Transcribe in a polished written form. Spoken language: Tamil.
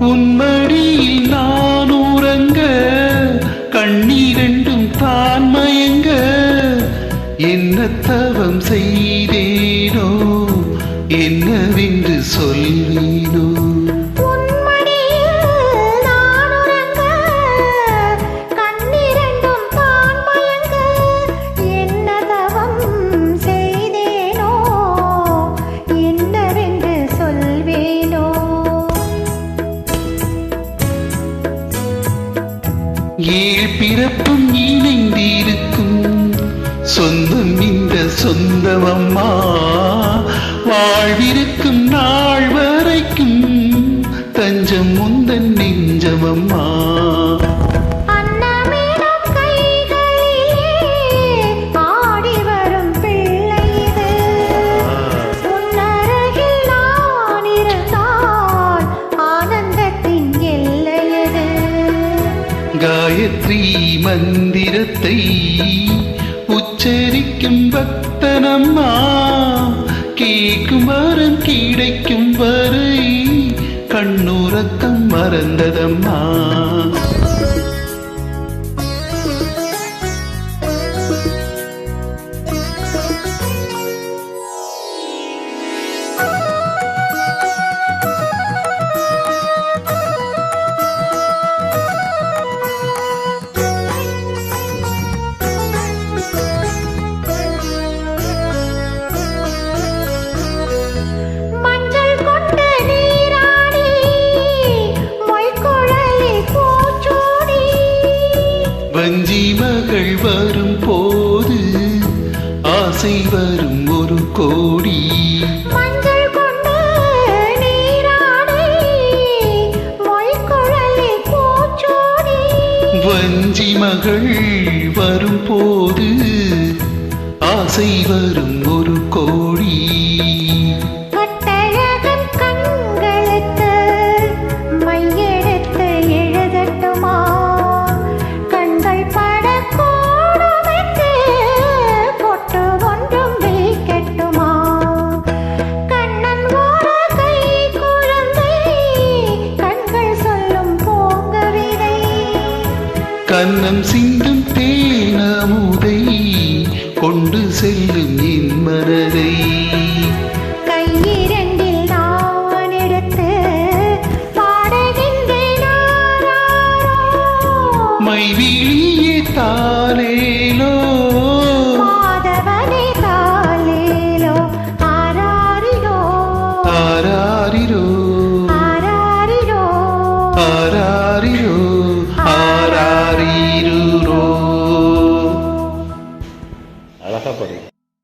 உன்மடியில் நான் உறங்க கண்ணீரெண்டும் தான் மயங்க என்ன தவம் செய்தேனோ என்னவென்று சொல்வேனோ ஏழ் பிறப்பும் இணைந்திருக்கும் சொந்தம் இந்த சொந்தமம்மா வாழ்விருக்கும் நாள் வரைக்கும் தஞ்சம் முந்தன் நெஞ்சமம்மா காயத்ரி மந்திரத்தை உச்சரிக்கும் பக்தனம்மா கேட்கும் வரம் கிடைக்கும் வரை கண்ணுறக்கம் மறந்ததம்மா வஞ்சி மகள் வரும் போது ஆசை வரும் ஒரு கோடி வஞ்சி மகள் வரும் போது ஆசை வரும் ஒரு கோடி கன்னம் சிந்தும் தேனமுதை கொண்டு செல்லும் என் மனதை கையிரண்டில் நான் எடுத்து பாடுகின்றேன் மைவிழியே தாலேலோ மாதவனே தாலேலோ ஆராரிரோ ஆராரிரோ ஆராரிரோ ஆராரிரோ